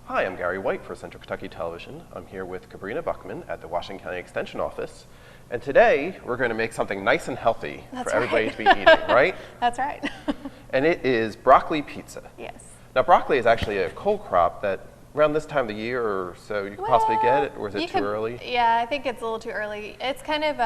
Hi, I'm Gary White for Central Kentucky Television. I'm here with Cabrina Buckman at the Washington County Extension Office. And today, we're going to make something nice and healthy for everybody to be eating, right? That's right. And it is broccoli pizza. Yes. Now, broccoli is actually a cold crop that around this time of the year or so you could possibly get it, or is it too early? Yeah, I think it's a little too early. It's kind of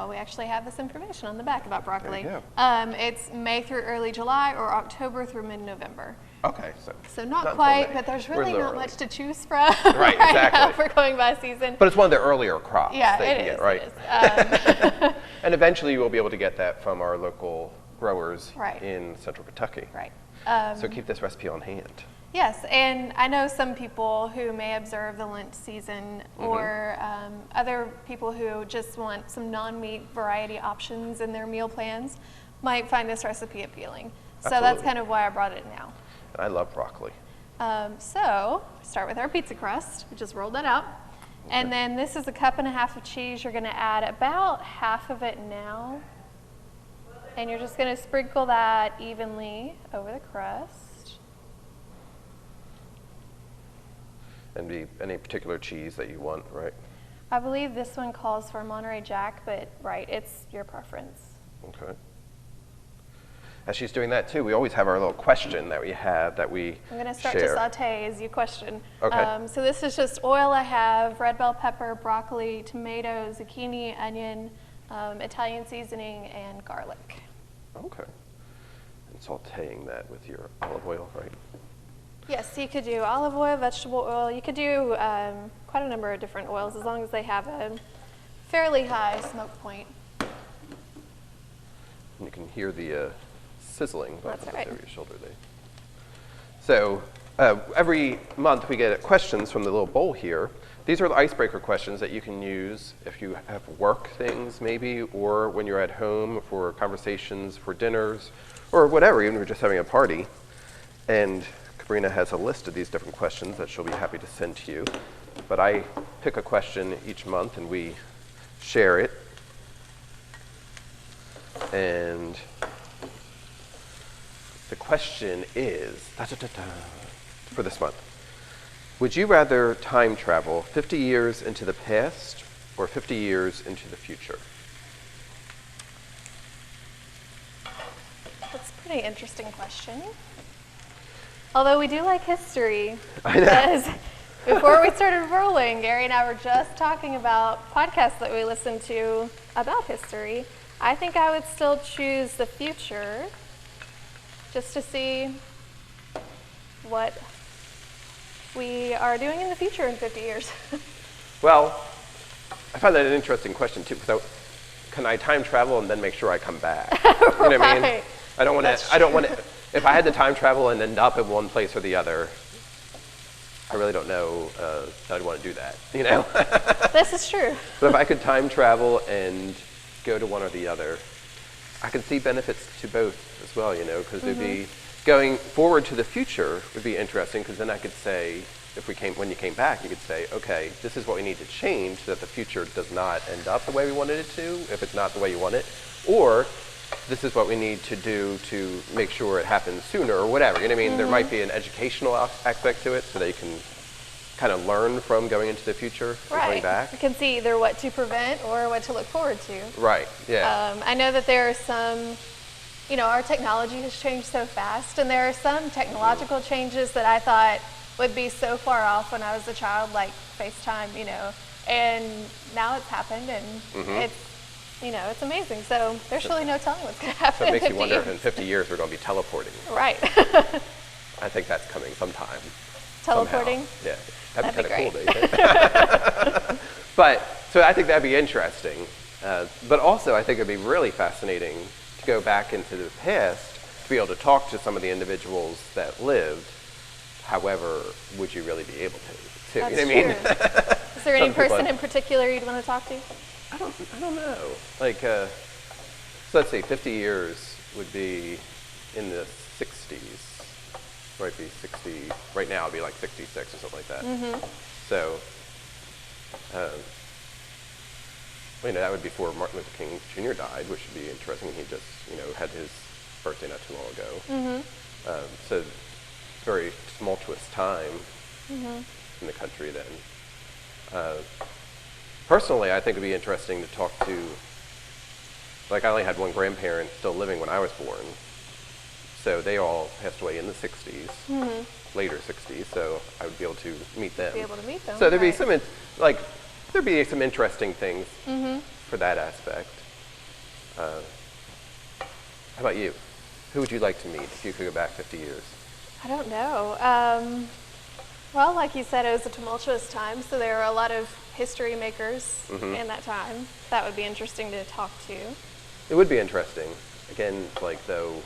we actually have this information on the back about broccoli. There you go. It's May through early July or October through mid-November. Okay, so not quite, but there's really not much to choose from right exactly. now for going by season. But it's one of the earlier crops that you can get, right? It is. And eventually you will be able to get that from our local growers right. in Central Kentucky. Right. So keep this recipe on hand. Yes, and I know some people who may observe the Lent season or other people who just want some non-meat variety options in their meal plans might find this recipe appealing. So that's kind of why I brought it now. I love broccoli. So start with our pizza crust. We just rolled that out. Okay. And then this is 1.5 cups of cheese. You're going to add about half of it now. And you're just going to sprinkle that evenly over the crust. And any particular cheese that you want, right? I believe this one calls for Monterey Jack, but it's your preference. Okay. As she's doing that too, we always have our little question that we have that we I'm going to start to saute as you question. Okay. So this is just oil. I have red bell pepper, broccoli, tomato, zucchini, onion, Italian seasoning, and garlic. Okay. And sauteing that with your olive oil, right? Yes, you could do olive oil, vegetable oil. You could do quite a number of different oils as long as they have a fairly high smoke point. And you can hear the sizzling. That's right. Over your shoulder there. So every month we get questions from the little bowl here. These are the icebreaker questions that you can use if you have work things maybe, or when you're at home for conversations, for dinners, or whatever, even if you're just having a party. And Cabrina has a list of these different questions that she'll be happy to send to you. But I pick a question each month and we share it. And the question is, for this month, would you rather time travel 50 years into the past or 50 years into the future? That's a pretty interesting question. Although we do like history, I know. Because before we started rolling, Gary and I were just talking about podcasts that we listened to about history. I think I would still choose the future just to see what we are doing in the future in 50 years. Well, I find that an interesting question too, because can I time travel and then make sure I come back? You know what I mean? I don't want to. If I had to time travel and end up in one place or the other, I really don't know that I'd want to do that, you know? This is true. But if I could time travel and go to one or the other, I could see benefits to both as well, you know, because it'd be going forward to the future would be interesting, because then I could say, when you came back, you could say, okay, this is what we need to change so that the future does not end up the way we wanted it to, if it's not the way you want it, or this is what we need to do to make sure it happens sooner or whatever. You know what I mean? There might be an educational aspect to it so that you can kind of learn from going into the future and coming back. You can see either what to prevent or what to look forward to. Right, yeah. I know that there are some, our technology has changed so fast, and there are some technological changes that I thought would be so far off when I was a child, like FaceTime, and now it's happened, and it's amazing. So there's really no telling what's going to happen. So it makes you wonder years. if in 50 years we're going to be teleporting. Right. I think that's coming sometime. Teleporting? Somehow. Yeah. That'd be kind of cool, great. don't you think? So I think that'd be interesting. But also I think it'd be really fascinating to go back into the past to be able to talk to some of the individuals that lived. However, would you really be able to? That's you know what I mean? true. Is there any person in particular you'd want to talk to? I don't know. Like, so let's see, 50 years would be in the 60s. Might be 60, right now it'd be like 66 or something like that. So, that would be before Martin Luther King Jr. died, which would be interesting. He just, had his birthday not too long ago. So, very tumultuous time in the country then. Personally, I think it'd be interesting to talk to, like I only had one grandparent still living when I was born. So they all passed away in the 60s, later 60s, so I would be able to meet them. Be able to meet them. So there'd be some, there'd be some interesting things for that aspect. How about you? Who would you like to meet if you could go back 50 years? I don't know. Well, like you said, it was a tumultuous time, so there were a lot of history makers in that time. That would be interesting to talk to. It would be interesting. Again, though,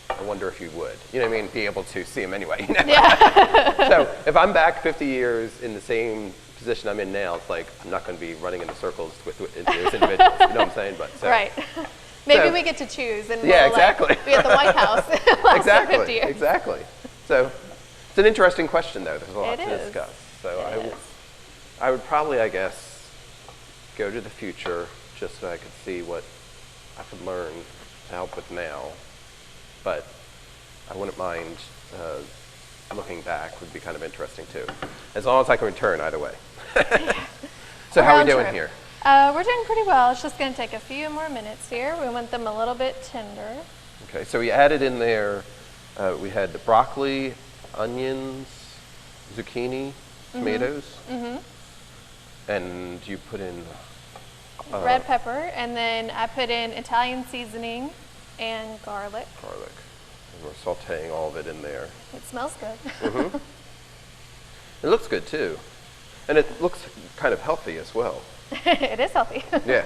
I wonder if you would. You know what I mean? Be able to see them anyway. You know? Yeah. So if I'm back 50 years in the same position I'm in now, it's like I'm not going to be running in circles with those individuals. You know what I'm saying? But right. Maybe we get to choose, and yeah, we'll exactly. be at the White House. Exactly. 50 years. Exactly. So it's an interesting question, though. There's a lot to discuss. So I would probably, I guess, go to the future just so I could see what I could learn to help with now. But I wouldn't mind looking back. Would be kind of interesting too, as long as I can return either way. So how are we doing here? We're doing pretty well. It's just going to take a few more minutes here. We want them a little bit tender. Okay, so we added in there, we had the broccoli, onions, zucchini, tomatoes, and you put in red pepper, and then I put in Italian seasoning and garlic. And we're sauteing all of it in there. It smells good. It looks good too, and it looks kind of healthy as well. It is healthy. Yeah.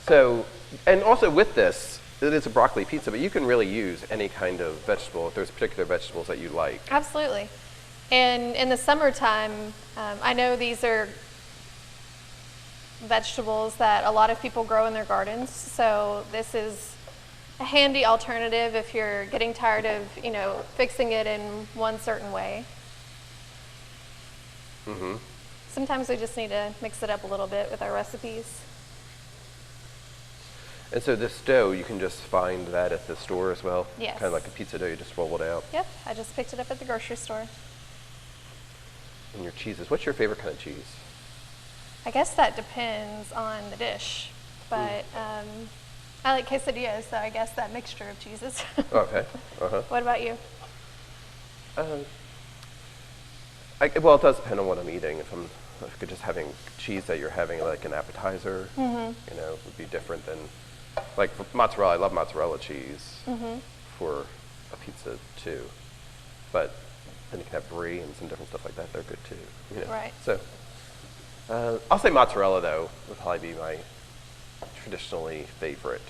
So, and also with this, it is a broccoli pizza, but you can really use any kind of vegetable if there's particular vegetables that you like. Absolutely. And in the summertime, I know these are vegetables that a lot of people grow in their gardens, so this is a handy alternative if you're getting tired of, fixing it in one certain way. Sometimes we just need to mix it up a little bit with our recipes. And so this dough, you can just find that at the store as well? Yes. Kind of like a pizza dough, you just roll it out? Yep, I just picked it up at the grocery store. And your cheeses, what's your favorite kind of cheese? I guess that depends on the dish, but I like quesadillas, so I guess that mixture of cheeses. Okay. What about you? Well, it does depend on what I'm eating. If you're just having cheese that you're having like an appetizer, would be different than, like mozzarella. I love mozzarella cheese for a pizza too. But then you can have brie and some different stuff like that. They're good too. Right. So I'll say mozzarella though would probably be my traditionally favorite.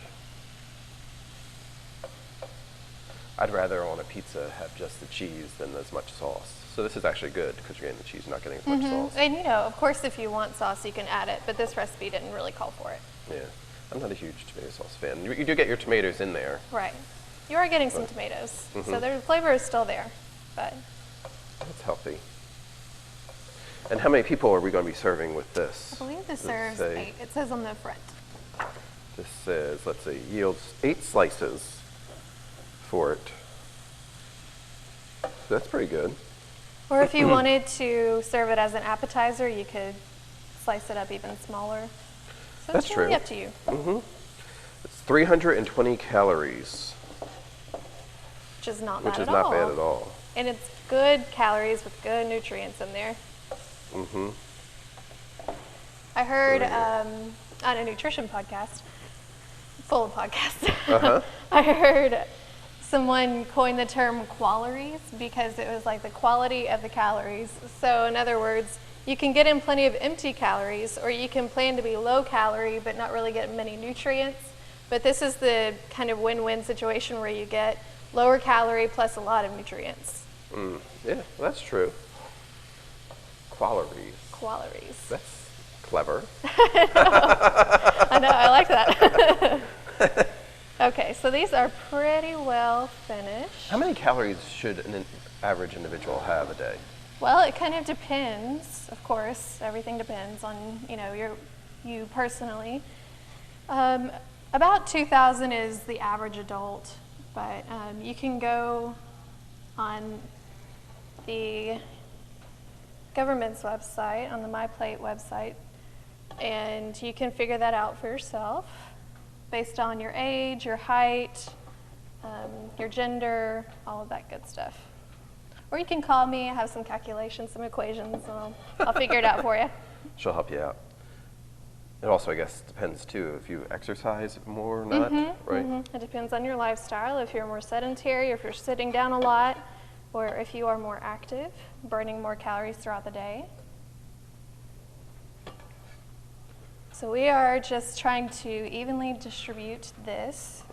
I'd rather on a pizza have just the cheese than as much sauce. So this is actually good because you're getting the cheese, you're not getting as much sauce. And of course, if you want sauce, you can add it, but this recipe didn't really call for it. Yeah, I'm not a huge tomato sauce fan. You do get your tomatoes in there. Right. You are getting some tomatoes, so the flavor is still there, but. That's healthy. And how many people are we going to be serving with this? I believe this serves 8. It says on the front. This says, let's see, yields 8 slices for it. So that's pretty good. Or if you wanted to serve it as an appetizer, you could slice it up even smaller. So That's it's really true. up to you. It's 320 calories. Which is not Which bad is at not all. bad at all. And it's good calories with good nutrients in there. I heard on a nutrition podcast, full of podcasts, I heard someone coined the term qualaries because it was like the quality of the calories. So in other words, you can get in plenty of empty calories, or you can plan to be low calorie but not really get many nutrients. But this is the kind of win-win situation where you get lower calorie plus a lot of nutrients. Yeah, well, that's true. Qualaries. Qualaries. That's clever. I know, I like that. Okay, so these are pretty well finished. How many calories should an average individual have a day? Well, it kind of depends, of course. Everything depends on, you personally. About 2,000 is the average adult, but you can go on the government's website, on the My Plate website, and you can figure that out for yourself based on your age, your height, your gender, all of that good stuff. Or you can call me. I have some calculations, some equations, and I'll figure it out for you. She'll help you out. It also, I guess, depends too if you exercise more or not, right? It depends on your lifestyle. If you're more sedentary, or if you're sitting down a lot, or if you are more active, burning more calories throughout the day. So we are just trying to evenly distribute this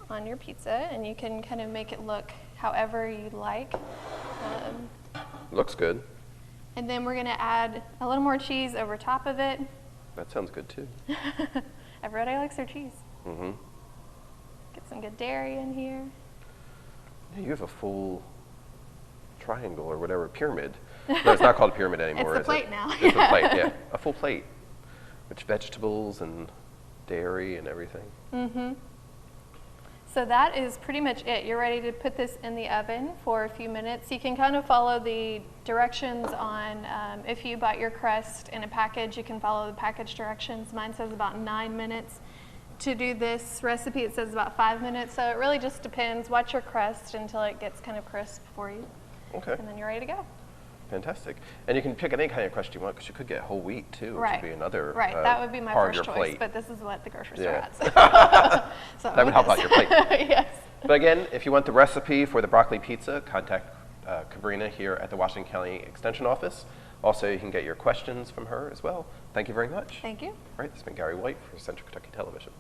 on your pizza, and you can kind of make it look however you like. Looks good. And then we're going to add a little more cheese over top of it. That sounds good too. Everybody likes their cheese. Get some good dairy in here. Yeah, you have a full triangle or whatever, pyramid. No, it's not called a pyramid anymore, It's the plate now. It's a plate, yeah. A full plate with vegetables and dairy and everything. So that is pretty much it. You're ready to put this in the oven for a few minutes. You can kind of follow the directions on, if you bought your crust in a package, you can follow the package directions. Mine says about 9 minutes. To do this recipe, it says about 5 minutes. So it really just depends. Watch your crust until it gets kind of crisp for you. Okay. And then you're ready to go. Fantastic. And you can pick any kind of crust you want because you could get whole wheat too, which would be another that would be my part first of your choice, plate. but this is what the grocery store has. So That would help out your plate. Yes. But again, if you want the recipe for the broccoli pizza, contact Kabrina here at the Washington County Extension Office. Also, you can get your questions from her as well. Thank you very much. Thank you. All right, this has been Gary White for Central Kentucky Television.